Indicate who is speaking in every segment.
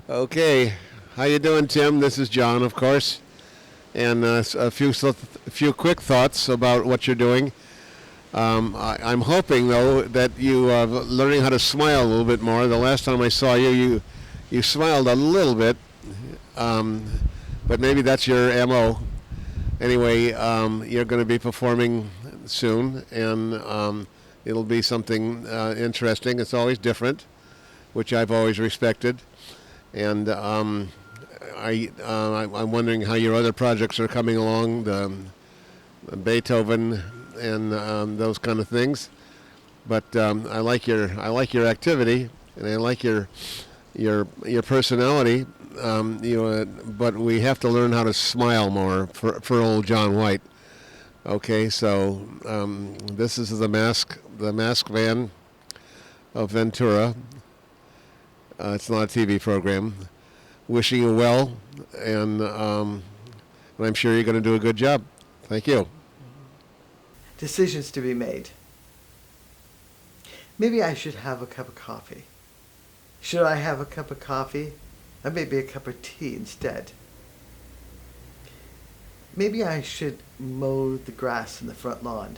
Speaker 1: Okay, how you doing, Tim? This is John, of course, and a few quick thoughts about what you're doing. I'm hoping though that you are learning how to smile a little bit more. The last time I saw you, you smiled a little bit, um, but maybe that's your mo. Anyway, you're going to be performing soon, and it'll be something interesting. It's always different, which I've always respected. And I'm wondering how your other projects are coming along, the Beethoven and those kind of things. But I like your activity, and I like your personality. But we have to learn how to smile more for old John White. Okay, so this is the mask van of Ventura. It's not a TV program. Wishing you well, and I'm sure you're going to do a good job. Thank you.
Speaker 2: Decisions to be made. Maybe I should have a cup of coffee. Should I have a cup of coffee? Or maybe a cup of tea instead. Maybe I should mow the grass in the front lawn.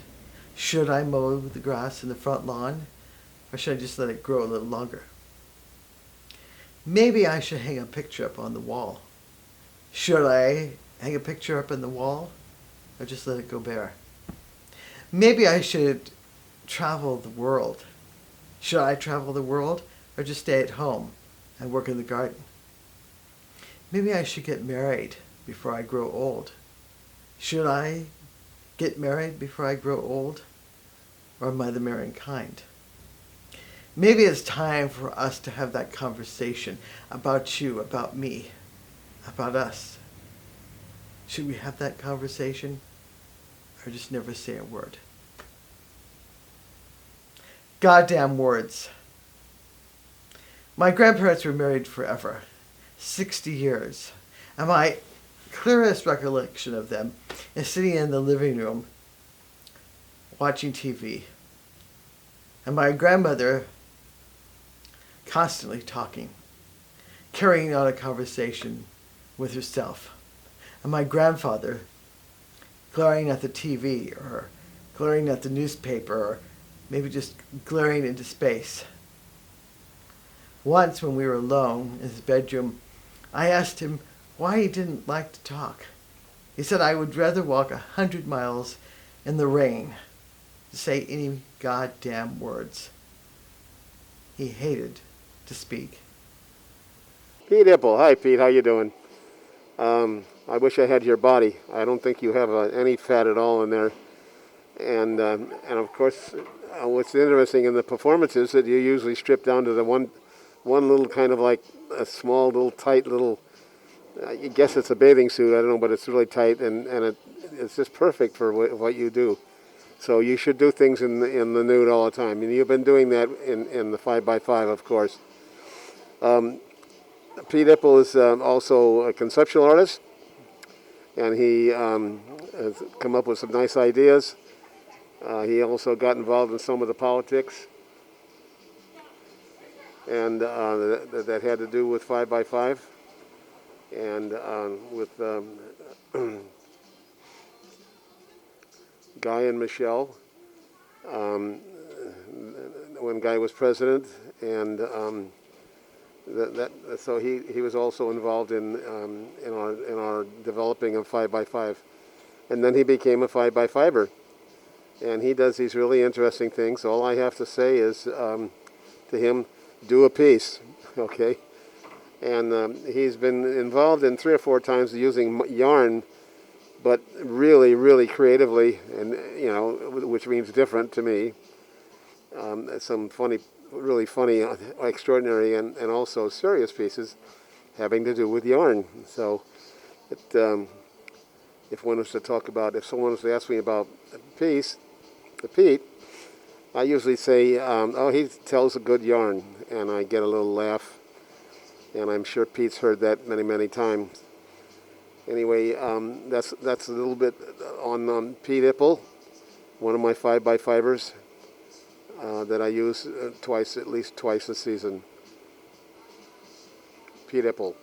Speaker 2: Should I mow the grass in the front lawn? Or should I just let it grow a little longer? Maybe I should hang a picture up on the wall. Should I hang a picture up on the wall? Or just let it go bare? Maybe I should travel the world. Should I travel the world or just stay at home and work in the garden? Maybe I should get married before I grow old. Should I get married before I grow old? Or am I the marrying kind? Maybe it's time for us to have that conversation about you, about me, about us. Should we have that conversation or just never say a word? Goddamn words. My grandparents were married forever, 60 years, and my clearest recollection of them is sitting in the living room watching TV, and my grandmother constantly talking, carrying on a conversation with herself, and my grandfather glaring at the TV or glaring at the newspaper or maybe just glaring into space. Once when we were alone in his bedroom, I asked him why he didn't like to talk. He said I would rather walk 100 miles in the rain to say any goddamn words. He hated to speak.
Speaker 1: Pete Ipple. Hi, Pete. How you doing? I wish I had your body. I don't think you have any fat at all in there. And of course, what's interesting in the performance is that you usually strip down to the one little kind of like a small little tight little. I guess it's a bathing suit. I don't know, but it's really tight, and it's just perfect for what you do. So you should do things in the nude all the time. And you've been doing that in the 5x5, of course. Pete Ipple is also a conceptual artist, and he has come up with some nice ideas. He also got involved in some of the politics, and that had to do with 5x5, and with Guy and Michelle, when Guy was president, and so he was also involved in our developing of 5x5, and then he became a 5x5er, and he does these really interesting things. All I have to say is to him, do a piece, okay? And he's been involved in 3 or 4 times using yarn, but really, really creatively, and which means different to me. Some really funny, extraordinary, and also serious pieces having to do with yarn. So, if someone was to ask me about the Pete, I usually say, "Oh, he tells a good yarn," and I get a little laugh. And I'm sure Pete's heard that many, many times. Anyway, that's a little bit on Pete Ipple, one of my 5x5ers that I use at least twice a season. Pete Ipple.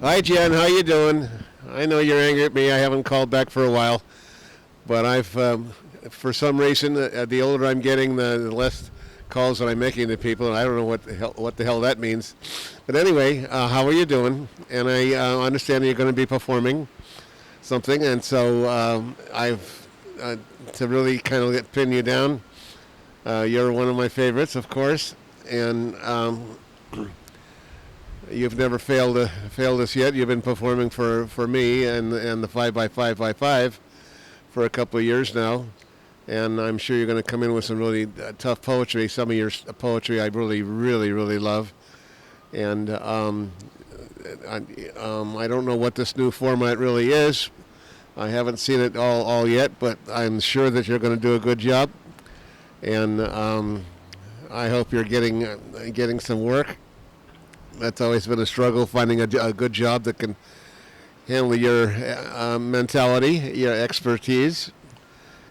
Speaker 1: Hi, Jen. How you doing? I know you're angry at me. I haven't called back for a while, but I've, for some reason, the older I'm getting, the less calls that I'm making to people, and I don't know what the hell that means. But anyway, how are you doing? And I understand you're going to be performing something, and so I've to really kind of pin you down. You're one of my favorites, of course, and you've never failed us yet. You've been performing for me and the 5x5x5 for a couple of years now, and I'm sure you're going to come in with some really tough poetry. Some of your poetry I really, really, really love, and I don't know what this new format really is. I haven't seen it all yet, but I'm sure that you're going to do a good job, and I hope you're getting some work. That's always been a struggle, finding a good job that can handle your mentality, your expertise.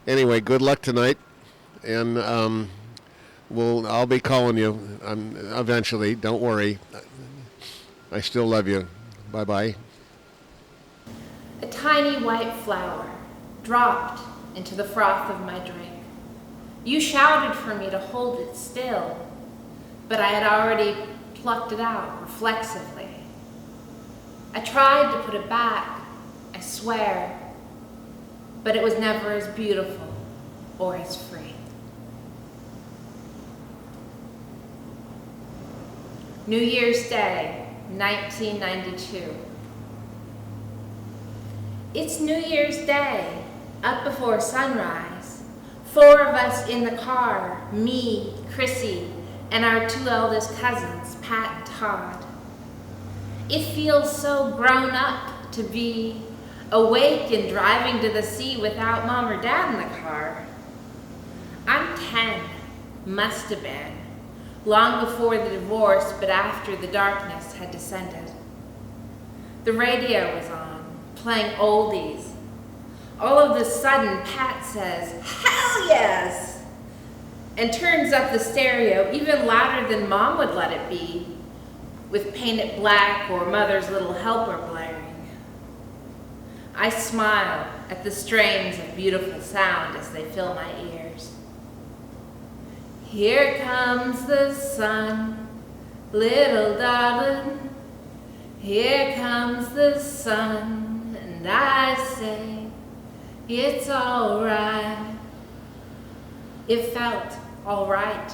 Speaker 1: Anyway, good luck tonight, and I'll be calling you eventually. Don't worry. I still love you. Bye-bye.
Speaker 3: A tiny white flower dropped into the froth of my drink. You shouted for me to hold it still, but I had already plucked it out reflexively. I tried to put it back, I swear, but it was never as beautiful or as free. New Year's Day, 1992. It's New Year's Day, up before sunrise, 4 of us in the car, me, Chrissy, and our 2 eldest cousins, Pat and Todd. It feels so grown up to be awake and driving to the sea without Mom or Dad in the car. I'm 10, must have been, long before the divorce, but after the darkness had descended. The radio was on, playing oldies. All of a sudden, Pat says, "Hell yes!" and turns up the stereo even louder than Mom would let it be, with Paint It Black or Mother's Little Helper blaring. I smile at the strains of beautiful sound as they fill my ears. Here comes the sun, little darling. Here comes the sun, and I say, it's all right. It felt all right.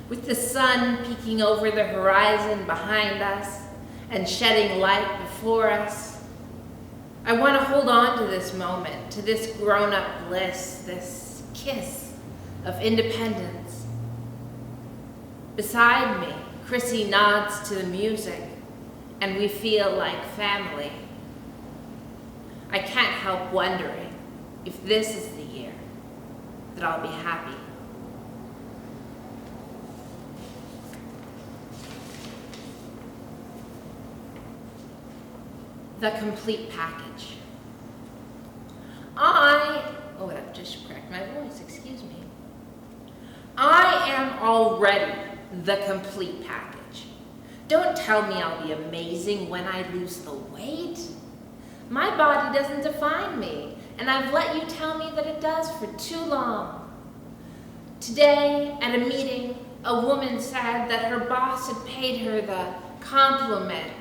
Speaker 3: With the sun peeking over the horizon behind us and shedding light before us, I want to hold on to this moment, to this grown-up bliss, this kiss of independence. Beside me, Chrissy nods to the music, and we feel like family. I can't help wondering if this is the year that I'll be happy. The complete package. I've just cracked my voice, excuse me. I am already the complete package. Don't tell me I'll be amazing when I lose the weight. My body doesn't define me, and I've let you tell me that it does for too long. Today, at a meeting, a woman said that her boss had paid her the compliment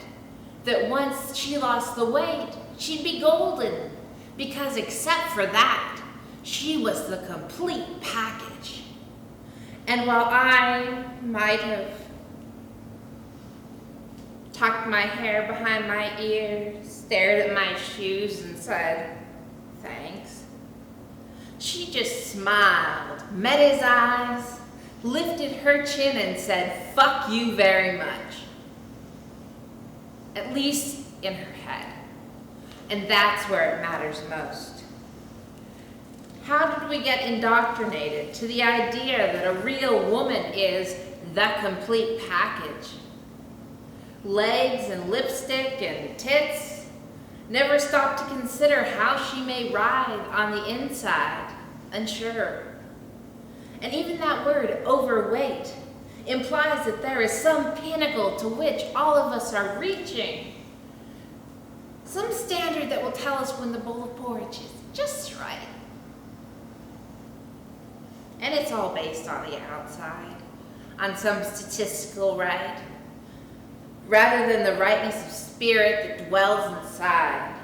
Speaker 3: that once she lost the weight, she'd be golden, because except for that, she was the complete package. And while I might have tucked my hair behind my ears, stared at my shoes and said, thanks, she just smiled, met his eyes, lifted her chin and said, fuck you very much. At least in her head. And that's where it matters most. How did we get indoctrinated to the idea that a real woman is the complete package? Legs and lipstick and tits, never stop to consider how she may writhe on the inside, unsure. And even that word, overweight, implies that there is some pinnacle to which all of us are reaching. Some standard that will tell us when the bowl of porridge is just right. And it's all based on the outside, on some statistical right, rather than the rightness of spirit that dwells inside.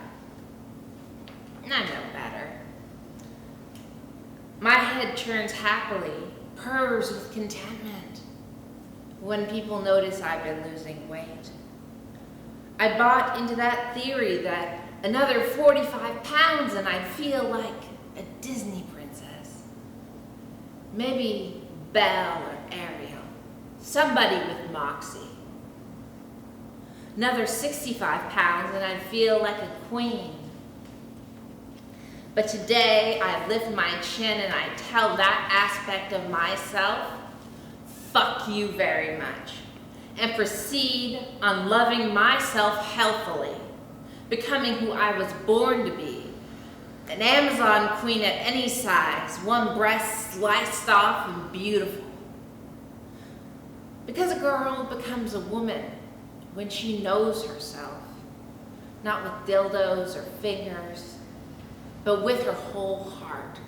Speaker 3: And I know better. My head turns happily, purrs with contentment when people notice I've been losing weight. I bought into that theory that another 45 pounds and I'd feel like a Disney princess. Maybe Belle or Ariel, somebody with moxie. Another 65 pounds and I'd feel like a queen. But today I lift my chin and I tell that aspect of myself, fuck you very much, and proceed on loving myself healthily, becoming who I was born to be, an Amazon queen at any size, one breast sliced off and beautiful. Because a girl becomes a woman when she knows herself, not with dildos or fingers, but with her whole heart,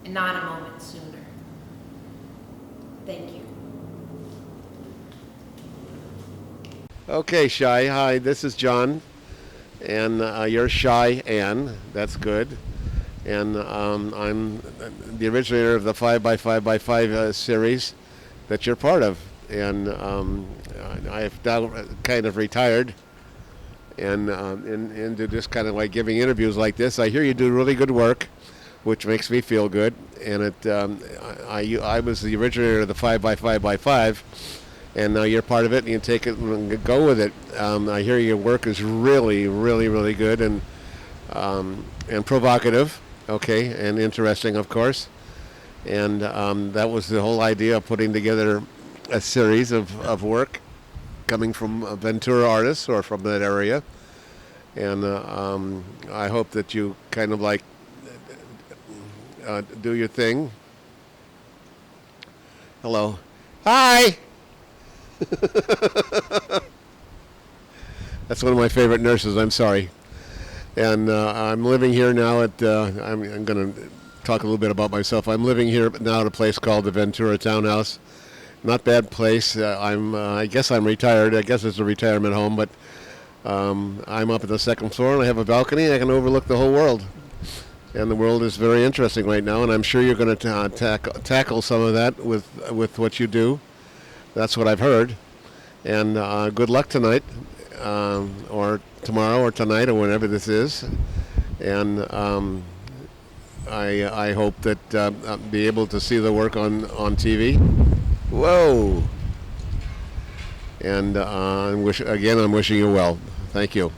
Speaker 3: and not a moment sooner. Thank you.
Speaker 1: Okay, Shy. Hi, this is John, and you're ShyAnne. That's good. And I'm the originator of the 5x5x5 series that you're part of. And I've now kind of retired and into just kind of like giving interviews like this. I hear you do really good work. which makes me feel good. And I was the originator of the 5x5x5, and now you're part of it, and you take it and go with it. I hear your work is really, really, really good and provocative, okay, and interesting, of course. And that was the whole idea of putting together a series of work coming from Ventura artists or from that area. And I hope that you kind of like do your thing. Hello. Hi! That's one of my favorite nurses, I'm sorry. And I'm living here now at, I'm going to talk a little bit about myself. I'm living here now at a place called the Ventura Townhouse. Not bad place. I guess I'm retired. I guess it's a retirement home, but I'm up at the second floor and I have a balcony and I can overlook the whole world. And the world is very interesting right now, and I'm sure you're going to tackle some of that with what you do. That's what I've heard. And good luck tonight, or tomorrow, or tonight, or whenever this is. And I hope that I'll be able to see the work on TV. Whoa! And I'm wishing you well. Thank you.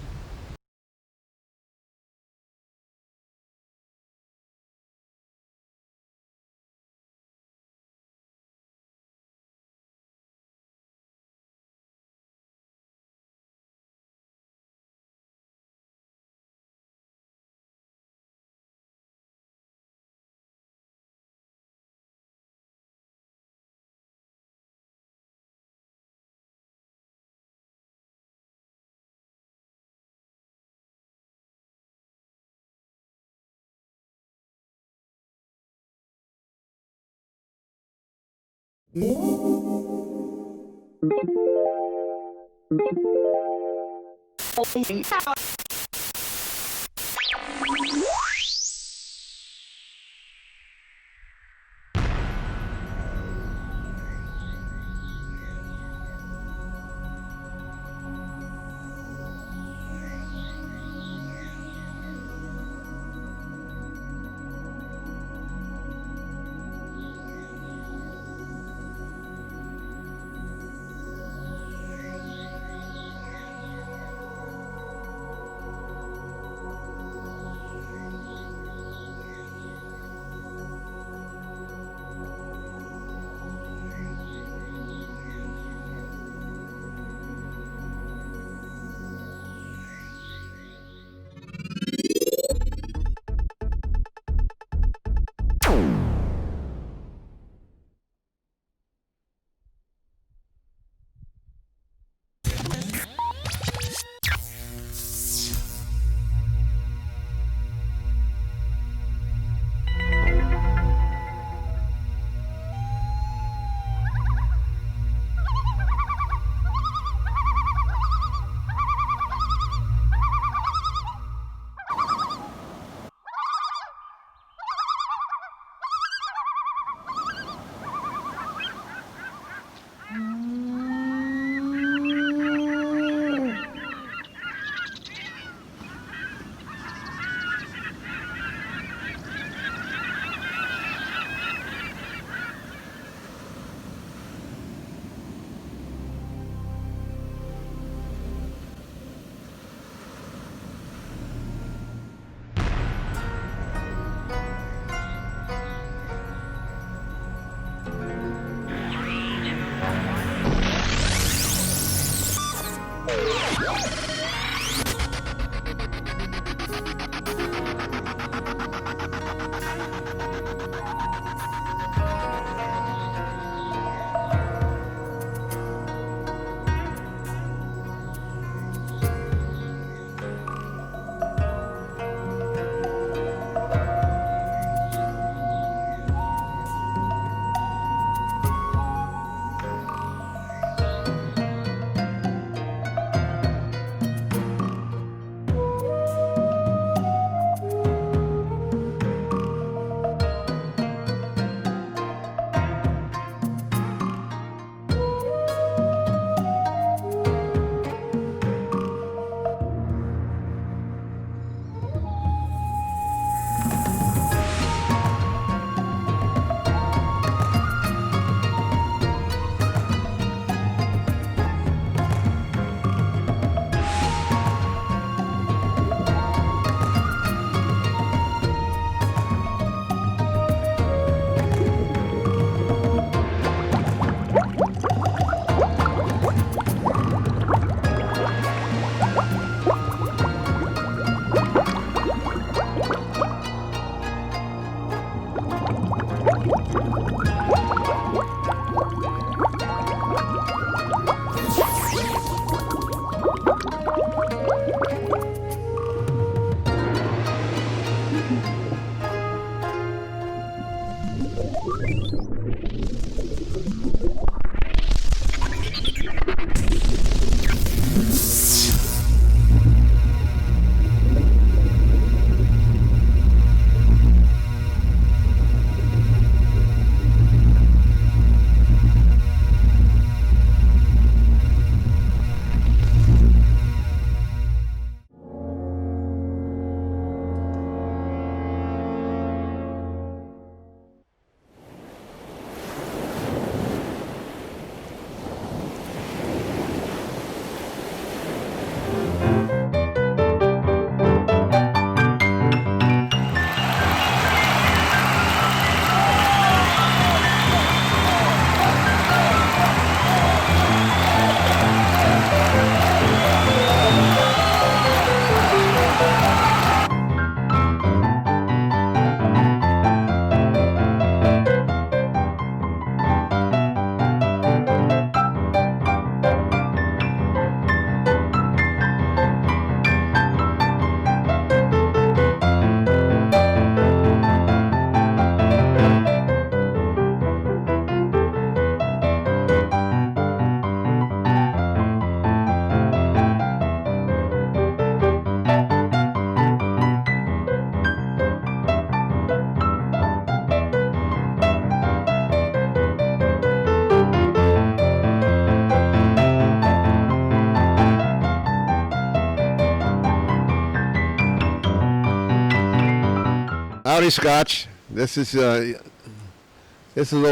Speaker 1: Howdy, Scotch. This is Old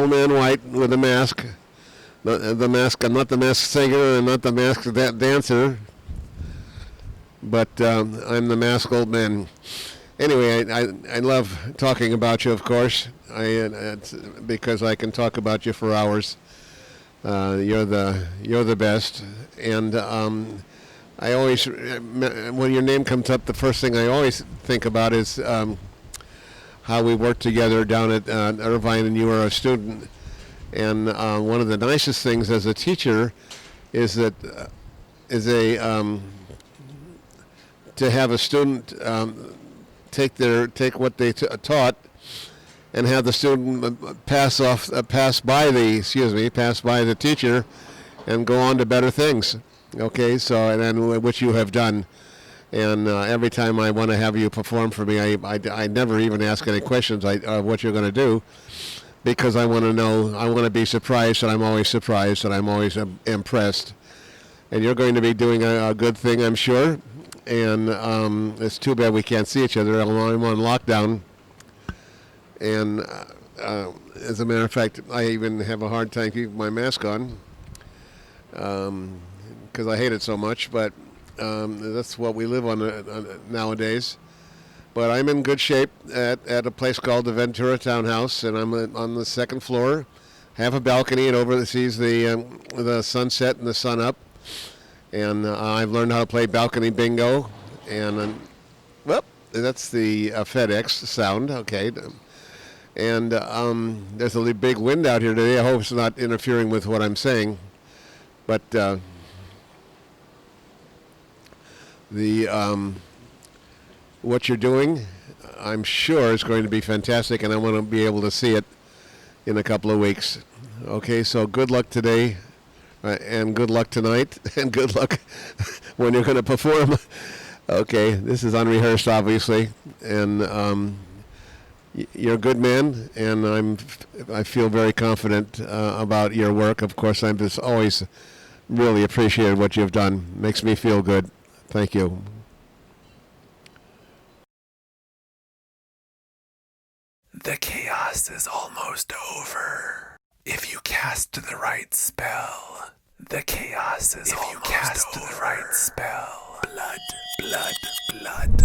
Speaker 1: Man White with a mask. The mask. I'm not the masked singer and not the masked dancer, but I'm the masked old man. Anyway, I love talking about you, of course. It's because I can talk about you for hours. You're the best, and I always, when your name comes up, the first thing I always think about is how we worked together down at Irvine, and you were a student. And one of the nicest things as a teacher is that to have a student take what they taught and have the student pass by the teacher and go on to better things. Okay, so and then which you have done. And every time I want to have you perform for me, I never even ask any questions what you're going to do, because I want to know, I want to be surprised, and I'm always surprised, and I'm always impressed. And you're going to be doing a good thing, I'm sure. And it's too bad we can't see each other. I'm on lockdown. And as a matter of fact, I even have a hard time keeping my mask on because I hate it so much. But that's what we live on nowadays. But I'm in good shape at a place called the Ventura Townhouse, and I'm on the second floor. Have a balcony, and oversees the sunset and the sun up. And I've learned how to play balcony bingo. And well, that's the FedEx sound. Okay. And there's a big wind out here today. I hope it's not interfering with what I'm saying. But what you're doing, I'm sure is going to be fantastic, and I want to be able to see it in a couple of weeks. Okay, so good luck today, and good luck tonight, and good luck when you're going to perform. Okay, this is unrehearsed, obviously, and you're a good man, and I feel very confident about your work. Of course, I'm just always really appreciated what you've done. Makes me feel good. Thank you.
Speaker 4: The chaos is almost over. If you cast the right spell, the chaos is almost over. If you cast the right spell, blood, blood, blood.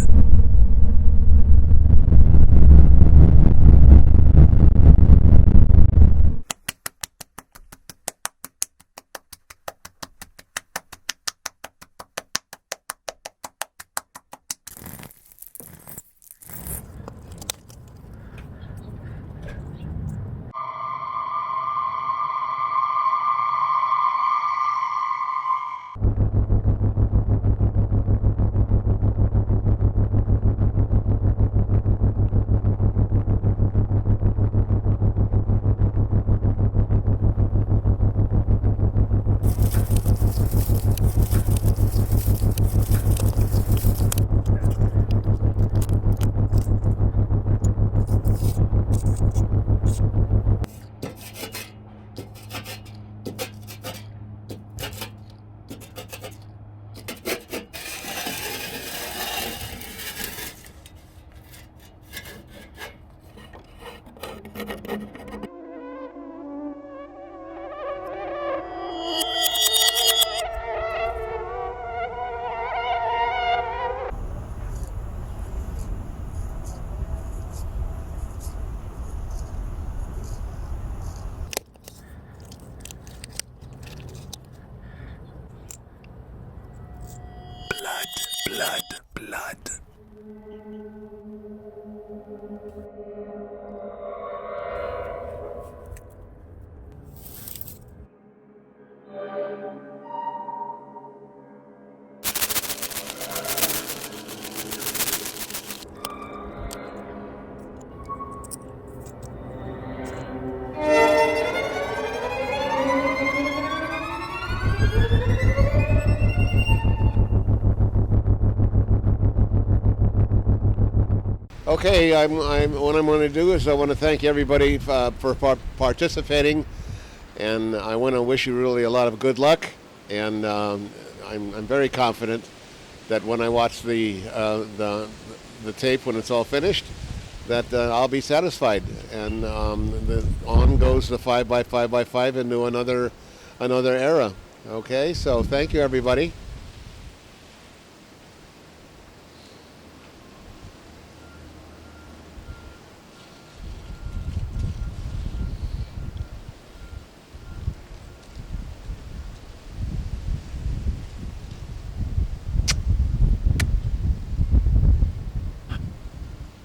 Speaker 4: Blood, blood.
Speaker 1: Okay, what I'm going to do is I want to thank everybody for participating, and I want to wish you really a lot of good luck. And I'm very confident that when I watch the tape when it's all finished, that I'll be satisfied. And on goes the 5x5x5 into another era. Okay, so thank you, everybody.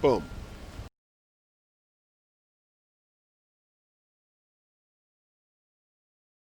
Speaker 1: Boom.